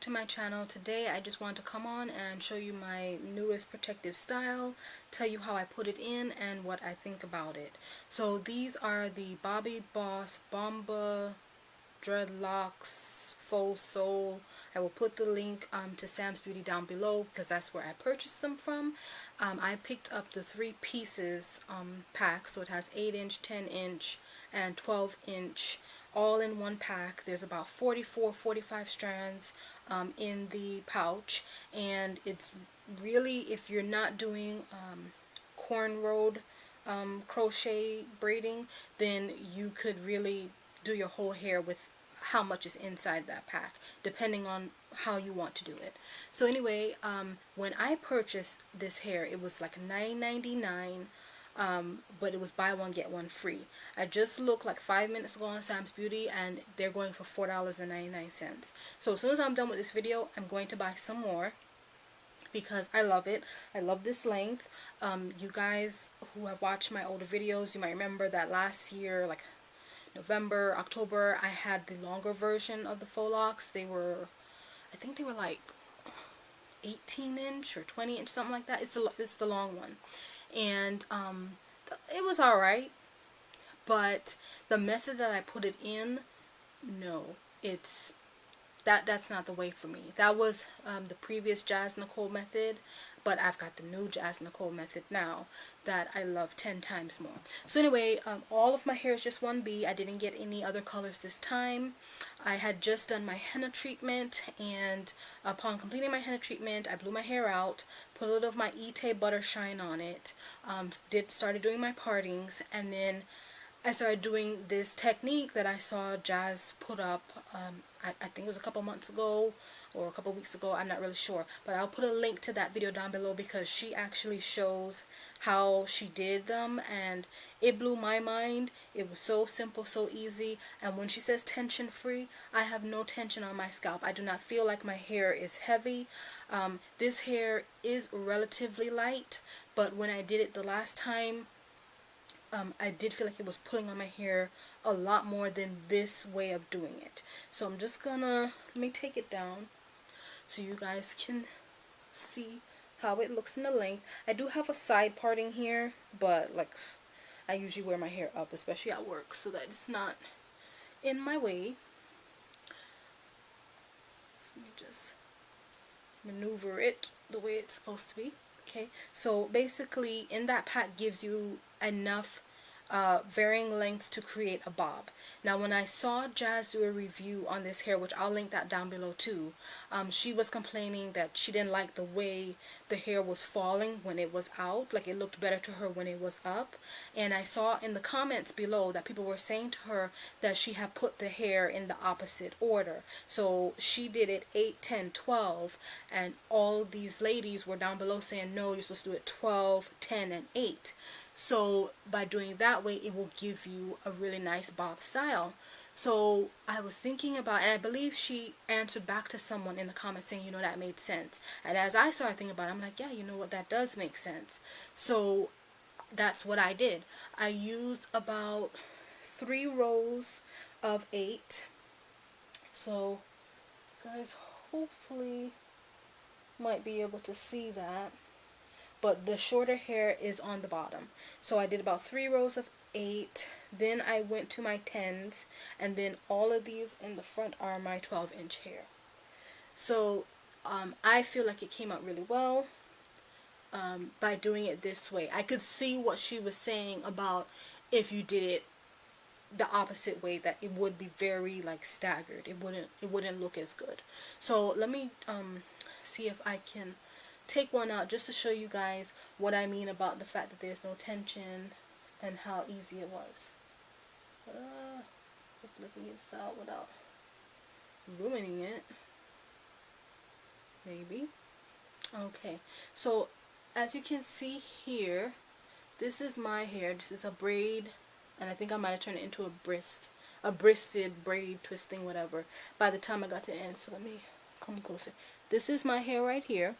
back to my channel. Today I just want to come on and show you my newest protective style, tell you how I put it in and what I think about it. So these are the Bobbi Boss Bomba dreadlocks faux sole. I will put the link to Sam's Beauty down below because that's where I purchased them from. I picked up the 3 pieces pack, so it has 8-inch, 10-inch, and 12-inch all in one pack. There's about 45 strands in the pouch, and it's really, if you're not doing cornrowed crochet braiding, then you could really do your whole hair with how much is inside that pack, depending on how you want to do it. So anyway, when I purchased this hair, it was like $9.99, but it was buy one get one free. I just looked like 5 minutes ago on Sam's Beauty, and they're going for $4.99. So as soon as I'm done with this video, I'm going to buy some more because I love it. I love this length. You guys who have watched my older videos, you might remember that last year, like November, October, I had the longer version of the Faux Locs. They were, I think they were like 18-inch or 20-inch, something like that. It's the long one, and it was alright, but the method that I put it in, no, that's not the way for me. That was the previous Jazz Nicole method, but I've got the new Jazz Nicole method now that I love 10 times more. So anyway, all of my hair is just 1B. I didn't get any other colors this time. I had just done my henna treatment, and upon completing my henna treatment, I blew my hair out, put a little of my Ite butter shine on it, started doing my partings, and then I started doing this technique that I saw Jazz put up, I think it was a couple months ago or a couple weeks ago, I'm not really sure, but I'll put a link to that video down below because she actually shows how she did them, and it blew my mind. It was so simple, so easy, and when she says tension free, I have no tension on my scalp. I do not feel like my hair is heavy. This hair is relatively light, but when I did it the last time, I did feel like it was pulling on my hair a lot more than this way of doing it. So I'm just gonna, let me take it down so you guys can see how it looks in the length. I do have a side parting here, but like I usually wear my hair up, especially at work, so that it's not in my way. So let me just maneuver it the way it's supposed to be. Okay, so basically in that pack gives you enough varying lengths to create a bob. Now when I saw Jazz do a review on this hair, which I'll link that down below too, she was complaining that she didn't like the way the hair was falling when it was out. Like it looked better to her when it was up, and I saw in the comments below that people were saying to her that she had put the hair in the opposite order. So she did it 8, 10, 12, and all these ladies were down below saying no, you're supposed to do it 12, 10, and 8. So by doing that way, it will give you a really nice bob style. So I was thinking about, and I believe she answered back to someone in the comments saying, you know, that made sense. And as I started thinking about it, I'm like, yeah, you know what, that does make sense. So that's what I did. I used about 3 rows of 8. So you guys hopefully might be able to see that. But the shorter hair is on the bottom. So I did about 3 rows of 8, then I went to my 10s, and then all of these in the front are my 12-inch hair. So I feel like it came out really well by doing it this way. I could see what she was saying about if you did it the opposite way, that it would be very like staggered. It wouldn't look as good. So let me see if I can take one out just to show you guys what I mean about the fact that there's no tension and how easy it was. Flipping this out without ruining it, maybe. Okay, so as you can see here, this is my hair. This is a braid, and I think I might have turned it into a breasted braid twisting, whatever, by the time I got to the end. So let me come closer. This is my hair right here,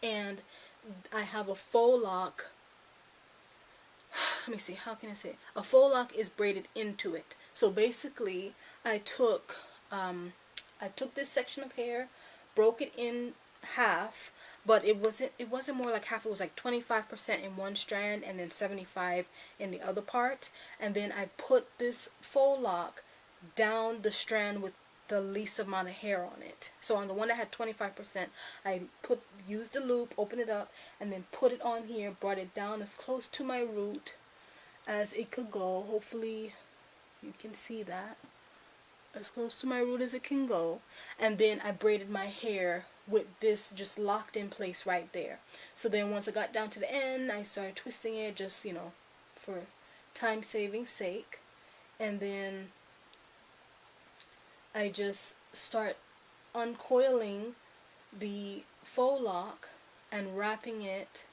and I have a faux loc. Let me see, how can I say it? A faux loc is braided into it. So basically I took I took this section of hair, broke it in half, but it wasn't more like half. It was like 25% in one strand and then 75 in the other part. And then I put this faux lock down the strand with the least amount of hair on it. So on the one that had 25%, I used the loop, opened it up, and then put it on here, brought it down as close to my root as it could go. Hopefully you can see that. As close to my root as it can go. And then I braided my hair with this just locked in place right there. So then once I got down to the end, I started twisting it, just, you know, for time saving sake. And then I just start uncoiling the faux lock and wrapping it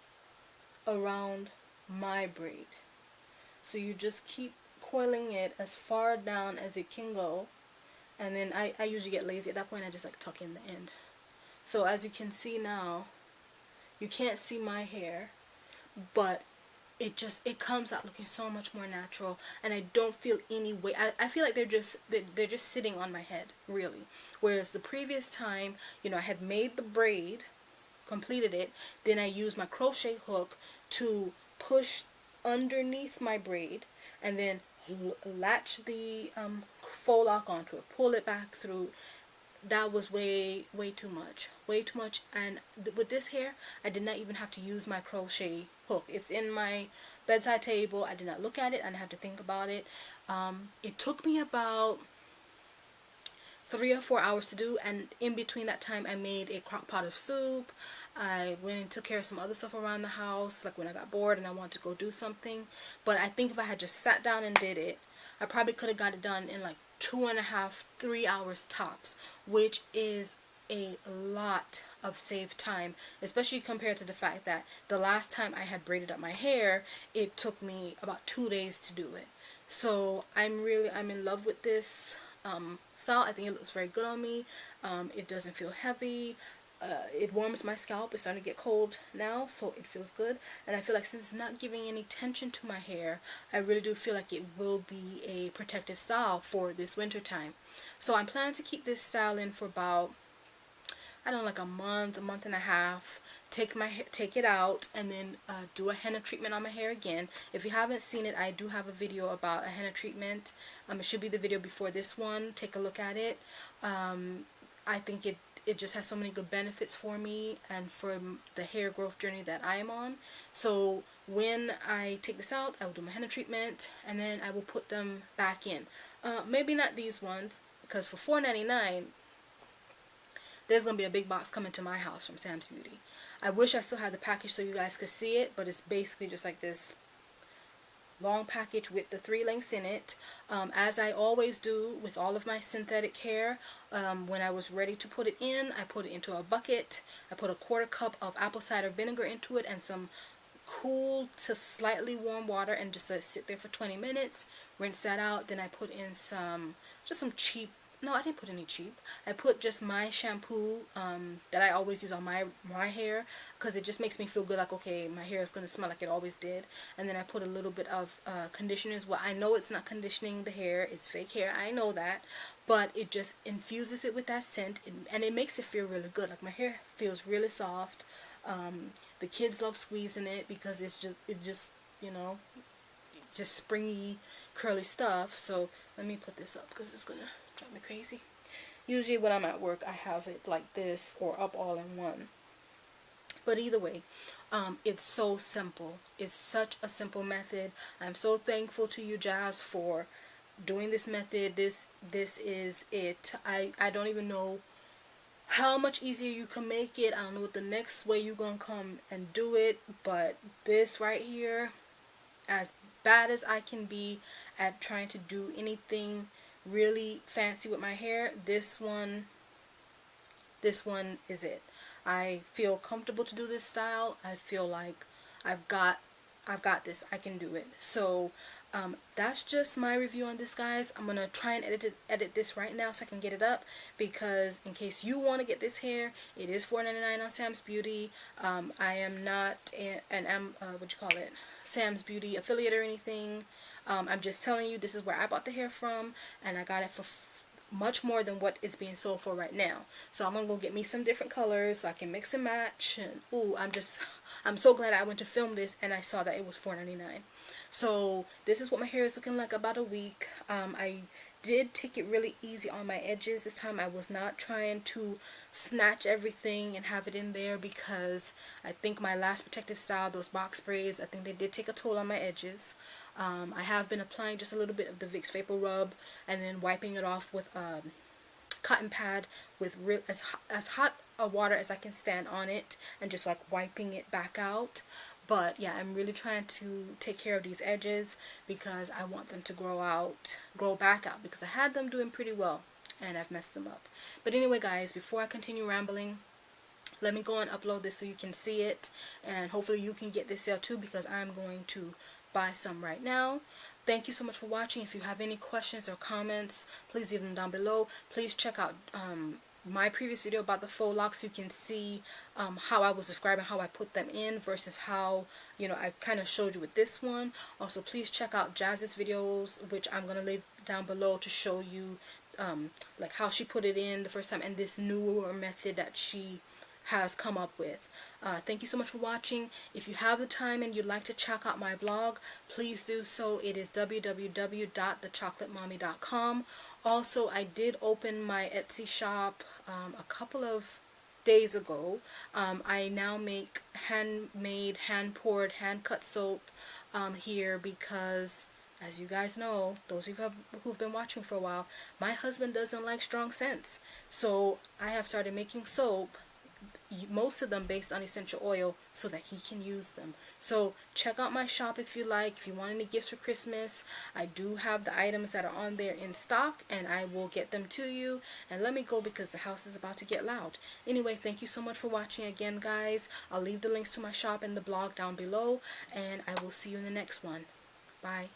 around my braid. So you just keep coiling it as far down as it can go. And then I usually get lazy at that point. I just like tuck in the end. So as you can see now, you can't see my hair, but it comes out looking so much more natural, and I don't feel any weight. I feel like they're just sitting on my head, really. Whereas the previous time, you know, I had made the braid, completed it, then I used my crochet hook to push underneath my braid, and then latch the faux lock onto it, pull it back through. That was way too much, and with this hair I did not even have to use my crochet hook. It's in my bedside table. I did not look at it. I didn't have to think about it. It took me about 3 or 4 hours to do, and in between that time I made a crock pot of soup. I went and took care of some other stuff around the house, like when I got bored and I wanted to go do something. But I think if I had just sat down and did it, I probably could have got it done in like 2.5, 3 hours tops, which is a lot of saved time, especially compared to the fact that the last time I had braided up my hair, it took me about 2 days to do it. So I'm in love with this style. I think it looks very good on me. It doesn't feel heavy. It warms my scalp. It's starting to get cold now, so it feels good. And I feel like since it's not giving any tension to my hair, I really do feel like it will be a protective style for this winter time. So I'm planning to keep this style in for about, I don't know, like a month and a half. Take it out, and then do a henna treatment on my hair again. If you haven't seen it, I do have a video about a henna treatment. It should be the video before this one. Take a look at it. I think it just has so many good benefits for me and for the hair growth journey that I am on. So when I take this out, I will do my henna treatment, and then I will put them back in. Maybe not these ones, because for $4.99 there's gonna be a big box coming to my house from Sam's Beauty. I wish I still had the package so you guys could see it, but it's basically just like this long package with the 3 links in it. As I always do with all of my synthetic hair, when I was ready to put it in, I put it into a bucket. I put a 1/4 cup of apple cider vinegar into it and some cool to slightly warm water, and just let it sit there for 20 minutes. Rinse that out. Then I put in some cheap, no, I didn't put any cheap. I put just my shampoo that I always use on my hair, because it just makes me feel good, like, okay, my hair is going to smell like it always did. And then I put a little bit of conditioners. Well, I know it's not conditioning the hair, it's fake hair, I know that, but it just infuses it with that scent, and it makes it feel really good. Like, my hair feels really soft. The kids love squeezing it because it just you know, just springy, curly stuff. So let me put this up because it's gonna drive me crazy. Usually when I'm at work, I have it like this or up all in one. But either way, it's so simple. It's such a simple method. I'm so thankful to you, Jazz, for doing this method. This is it. I don't even know how much easier you can make it. I don't know what the next way you're gonna come and do it, but this right here, as bad as I can be at trying to do anything really fancy with my hair, this one is it. I feel comfortable to do this style. I feel like I've got this. I can do it. So that's just my review on this, guys. I'm gonna try and edit this right now so I can get it up, because in case you want to get this hair, it is $4.99 on Sam's Beauty. I am not Sam's Beauty affiliate or anything. I'm just telling you this is where I bought the hair from, and I got it for much more than what is being sold for right now. So I'm gonna go get me some different colors so I can mix and match. And ooh, I'm so glad I went to film this and I saw that it was $4.99. So this is what my hair is looking like about a week. I did take it really easy on my edges this time. I was not trying to snatch everything and have it in there, because I think my last protective style, those box braids, I think they did take a toll on my edges. I have been applying just a little bit of the Vicks Vapor Rub and then wiping it off with a cotton pad with as hot a water as I can stand on it, and just like wiping it back out. But yeah, I'm really trying to take care of these edges because I want them to grow back out, because I had them doing pretty well and I've messed them up. But anyway guys, before I continue rambling, let me go and upload this so you can see it, and hopefully you can get this sale too, because I'm going to buy some right now. Thank you so much for watching. If you have any questions or comments, please leave them down below. Please check out my previous video about the faux locks. You can see how I was describing how I put them in versus how, you know, I kind of showed you with this one. Also, please check out Jazz's videos, which I'm going to leave down below, to show you like how she put it in the first time and this newer method that she has come up with. Thank you so much for watching. If you have the time and you'd like to check out my blog, please do so. It is www.thechocolatemommy.com. Also, I did open my Etsy shop a couple of days ago. I now make handmade, hand-poured, hand-cut soap here because, as you guys know, those of you who've been watching for a while, my husband doesn't like strong scents. So I have started making soap, most of them based on essential oil, so that he can use them. So check out my shop if you like. If you want any gifts for Christmas, I do have the items that are on there in stock, and I will get them to you. And let me go because the house is about to get loud. Anyway, thank you so much for watching again, guys. I'll leave the links to my shop and the blog down below, and I will see you in the next one. Bye.